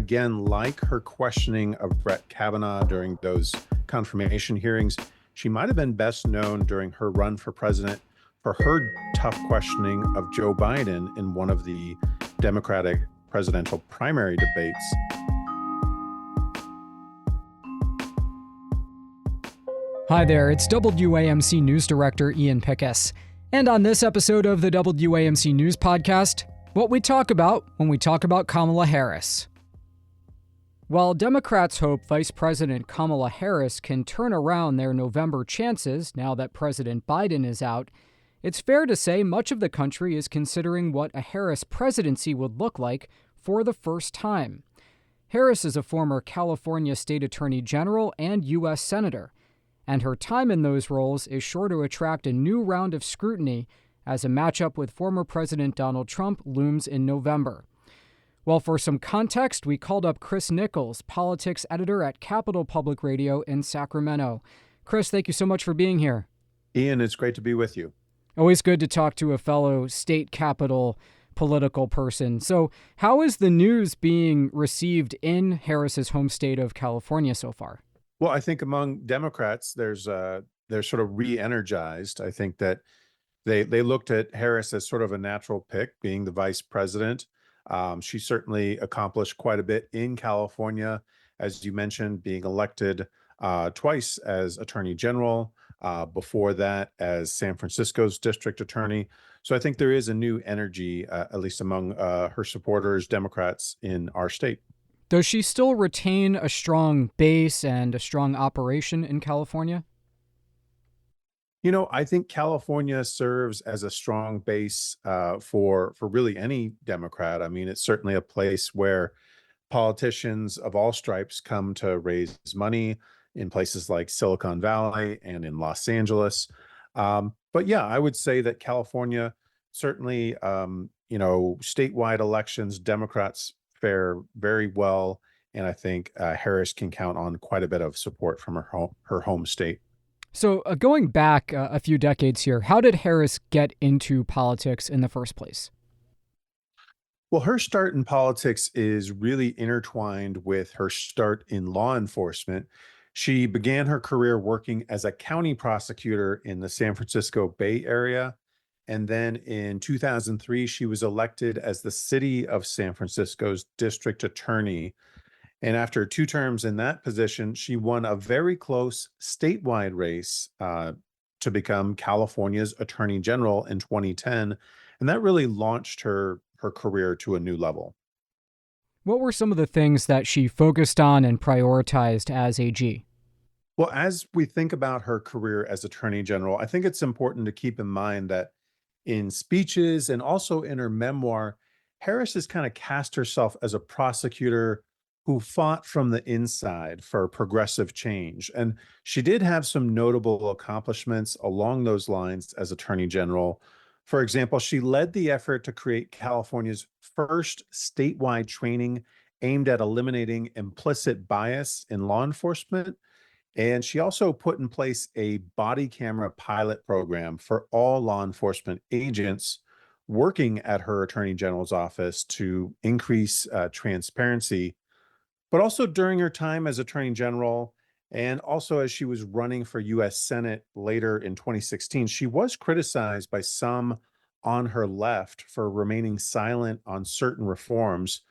again, like her questioning of Brett Kavanaugh during those confirmation hearings, she might have been best known during her run for president for her tough questioning of Joe Biden in one of the Democratic presidential primary debates. Hi there, it's WAMC News Director Ian Pickus. And on this episode of the WAMC News Podcast, what we talk about when we talk about Kamala Harris. While Democrats hope Vice President Kamala Harris can turn around their November chances now that President Biden is out, it's fair to say much of the country is considering what a Harris presidency would look like for the first time. Harris is a former California State Attorney General and U.S. Senator, and her time in those roles is sure to attract a new round of scrutiny as a matchup with former President Donald Trump looms in November. Well, for some context, we called up Chris Nichols, politics editor at Capital Public Radio in Sacramento. Chris, thank you so much for being here. Ian, it's great to be with you. Always good to talk to a fellow state capitol political person. So how is the news being received in Harris's home state of California so far? Well, I think among Democrats, they're sort of re-energized. I think that they looked at Harris as sort of a natural pick, being the vice president. She certainly accomplished quite a bit in California, as you mentioned, being elected twice as attorney general, before that as San Francisco's district attorney. So I think there is a new energy, at least among her supporters, Democrats in our state. Does she still retain a strong base and a strong operation in California? You know, I think California serves as a strong base for really any Democrat. I mean, it's certainly a place where politicians of all stripes come to raise money in places like Silicon Valley and in Los Angeles. But yeah, I would say that California certainly, statewide elections, Democrats fare very well. And I think Harris can count on quite a bit of support from her home state. So going back a few decades here, how did Harris get into politics in the first place? Well, her start in politics is really intertwined with her start in law enforcement. She began her career working as a county prosecutor in the San Francisco Bay Area. And then in 2003, she was elected as the city of San Francisco's district attorney. And after 2 terms in that position, she won a very close statewide race to become California's attorney general in 2010. And that really launched her career to a new level. What were some of the things that she focused on and prioritized as AG? Well, as we think about her career as attorney general, I think it's important to keep in mind that in speeches and also in her memoir, Harris has kind of cast herself as a prosecutor who fought from the inside for progressive change. And she did have some notable accomplishments along those lines as attorney general. For example, she led the effort to create California's first statewide training aimed at eliminating implicit bias in law enforcement. And she also put in place a body camera pilot program for all law enforcement agents working at her attorney general's office to increase transparency. But also during her time as attorney general, and also as she was running for U.S. Senate later in 2016, she was criticized by some on her left for remaining silent on certain reforms.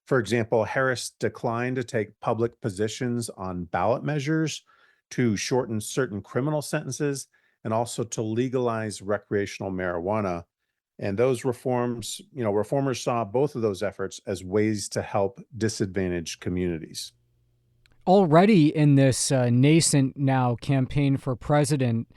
For example, Harris declined to take public positions on ballot measures to shorten certain criminal sentences and also to legalize recreational marijuana. And those reformers saw both of those efforts as ways to help disadvantaged communities. Already in this nascent now campaign for president,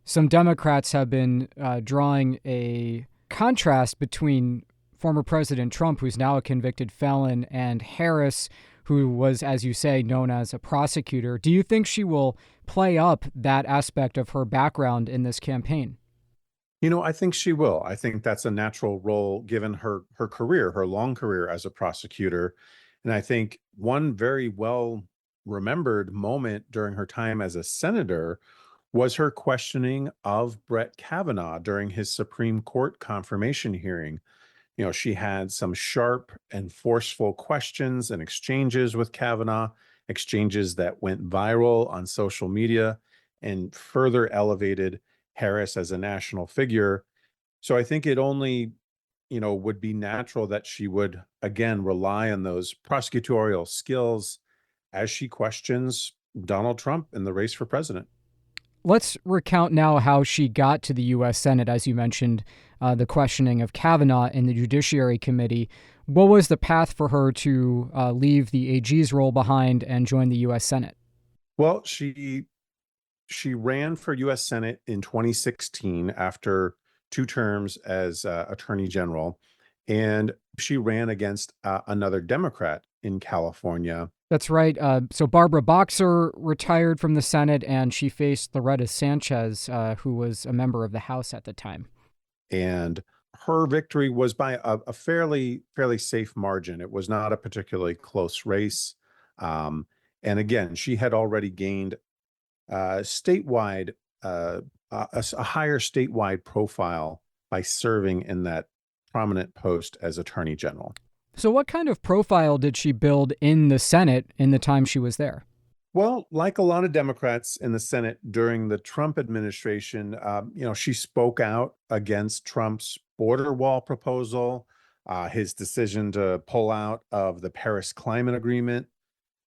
some Democrats have been drawing a contrast between former President Trump, who's now a convicted felon, and Harris, who was, as you say, known as a prosecutor. Do you think she will play up that aspect of her background in this campaign? You know, I think she will. I think that's a natural role given her career, her long career as a prosecutor. And I think one very well remembered moment during her time as a senator was her questioning of Brett Kavanaugh during his Supreme Court confirmation hearing. She had some sharp and forceful questions and exchanges with Kavanaugh, exchanges that went viral on social media and further elevated Harris as a national figure. So I think it only, would be natural that she would again rely on those prosecutorial skills as she questions Donald Trump in the race for president. Let's recount now how she got to the U.S. Senate. As you mentioned, the questioning of Kavanaugh in the Judiciary Committee. What was the path for her to leave the AG's role behind and join the U.S. Senate? Well, she ran for U.S. Senate in 2016 after two terms as Attorney General, and she ran against another Democrat in California. That's right. So Barbara Boxer retired from the Senate, and she faced Loretta Sanchez, who was a member of the House at the time. And her victory was by a fairly safe margin. It was not a particularly close race. Um, and again, she had already gained statewide a higher statewide profile by serving in that prominent post as Attorney General. So what kind of profile did she build in the Senate in the time she was there? Well, like a lot of Democrats in the Senate during the Trump administration, she spoke out against Trump's border wall proposal, his decision to pull out of the Paris Climate Agreement.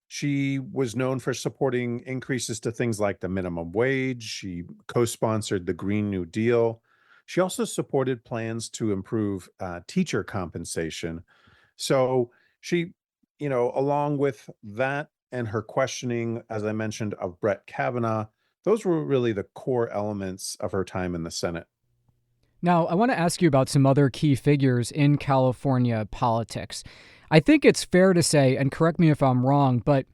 She was known for supporting increases to things like the minimum wage. She co-sponsored the Green New Deal. She also supported plans to improve teacher compensation. So she, along with that and her questioning, as I mentioned, of Brett Kavanaugh, those were really the core elements of her time in the Senate. Now, I want to ask you about some other key figures in California politics. I think it's fair to say, and correct me if I'm wrong, but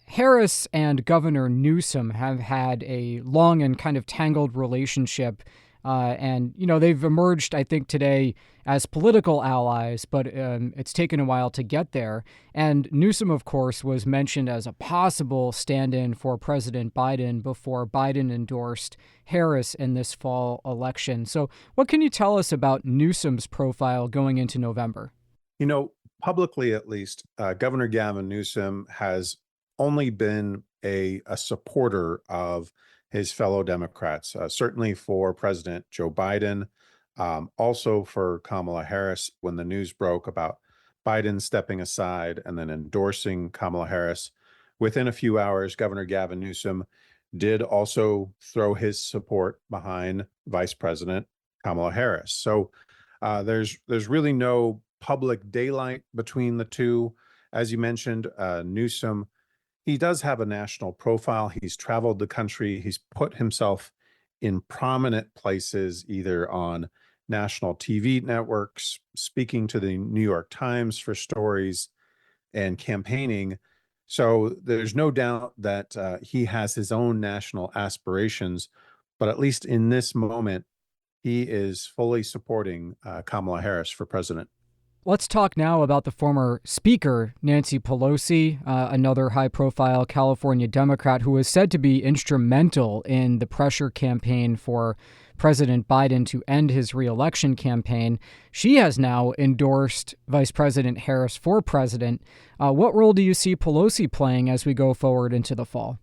Harris and Governor Newsom have had a long and kind of tangled relationship. They've emerged, I think, today as political allies, but it's taken a while to get there. And Newsom, of course, was mentioned as a possible stand-in for President Biden before Biden endorsed Harris in this fall election. So what can you tell us about Newsom's profile going into November? Publicly at least, Governor Gavin Newsom has only been a supporter of his fellow Democrats, certainly for President Joe Biden, also for Kamala Harris. When the news broke about Biden stepping aside and then endorsing Kamala Harris, within a few hours, Governor Gavin Newsom did also throw his support behind Vice President Kamala Harris. So there's really no public daylight between the two. As you mentioned, Newsom, he does have a national profile. He's traveled the country. He's put himself in prominent places, either on national TV networks, speaking to the New York Times for stories and campaigning. So there's no doubt that he has his own national aspirations, but at least in this moment, he is fully supporting Kamala Harris for president. Let's talk now about the former Speaker, Nancy Pelosi, another high-profile California Democrat who was said to be instrumental in the pressure campaign for President Biden to end his reelection campaign. She has now endorsed Vice President Harris for president. What role do you see Pelosi playing as we go forward into the fall?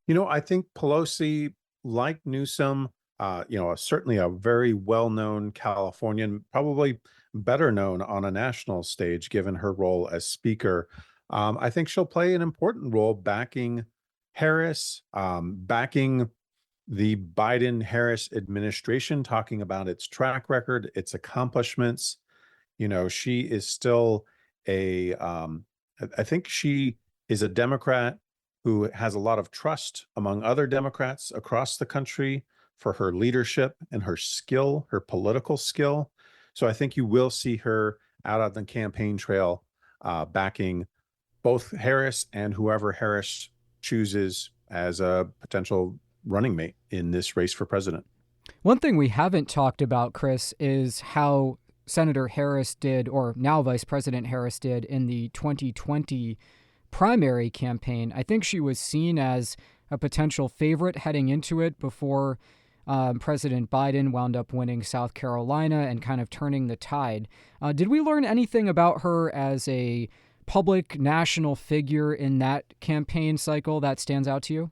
I think Pelosi, like Newsom, certainly a very well-known Californian, probably better known on a national stage, given her role as Speaker. I think she'll play an important role backing Harris, backing the Biden-Harris administration, talking about its track record, its accomplishments. She is still I think she is a Democrat who has a lot of trust among other Democrats across the country for her leadership and her skill, her political skill. So I think you will see her out on the campaign trail backing both Harris and whoever Harris chooses as a potential running mate in this race for president. One thing we haven't talked about, Chris, is how Senator Harris did, or now Vice President Harris did, in the 2020 primary campaign. I think she was seen as a potential favorite heading into it before President Biden wound up winning South Carolina and kind of turning the tide. Did we learn anything about her as a public national figure in that campaign cycle that stands out to you?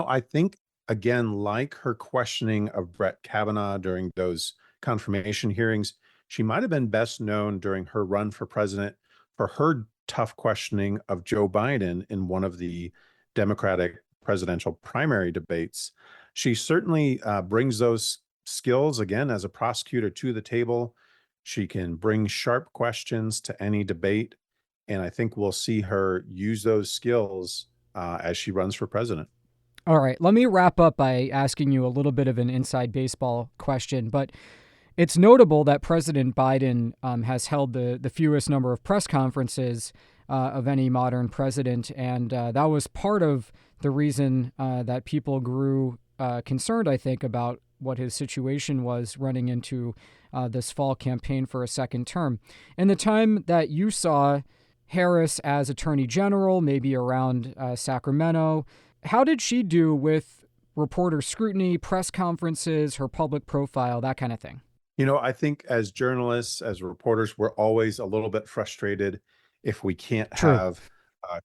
I think, again, like her questioning of Brett Kavanaugh during those confirmation hearings, she might have been best known during her run for president for her tough questioning of Joe Biden in one of the Democratic presidential primary debates. She certainly brings those skills, again, as a prosecutor to the table. She can bring sharp questions to any debate. And I think we'll see her use those skills as she runs for president. All right, let me wrap up by asking you a little bit of an inside baseball question, but it's notable that President Biden has held the fewest number of press conferences of any modern president, and that was part of the reason that people grew concerned, I think, about what his situation was running into this fall campaign for a second term. In the time that you saw Harris as Attorney General, maybe around Sacramento, how did she do with reporter scrutiny, press conferences, her public profile, that kind of thing? I think as journalists, as reporters, we're always a little bit frustrated if we can't True. have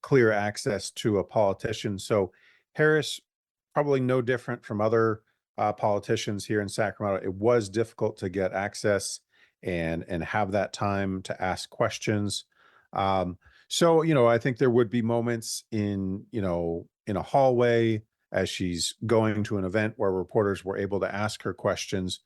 clear access to a politician. So Harris, probably no different from other politicians here in Sacramento. It was difficult to get access and have that time to ask questions. So I think there would be moments in a hallway as she's going to an event where reporters were able to ask her questions.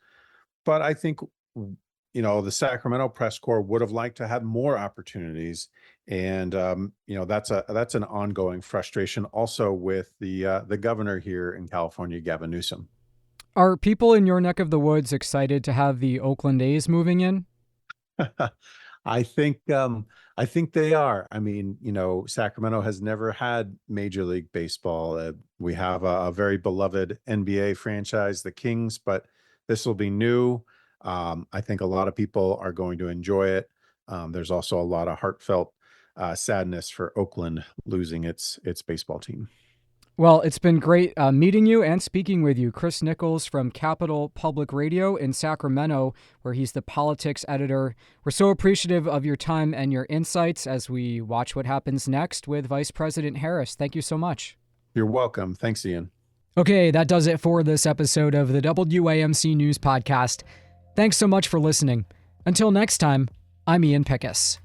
But I think, the Sacramento press corps would have liked to have more opportunities. And, that's an ongoing frustration also with the governor here in California, Gavin Newsom. Are people in your neck of the woods excited to have the Oakland A's moving in? I think they are. I mean, Sacramento has never had Major League Baseball. We have a very beloved NBA franchise, the Kings, but this will be new. I think a lot of people are going to enjoy it. There's also a lot of heartfelt sadness for Oakland losing its baseball team. Well, it's been great meeting you and speaking with you. Chris Nichols from Capital Public Radio in Sacramento, where he's the politics editor. We're so appreciative of your time and your insights as we watch what happens next with Vice President Harris. Thank you so much. You're welcome. Thanks, Ian. Okay, that does it for this episode of the WAMC News Podcast. Thanks so much for listening. Until next time, I'm Ian Pickus.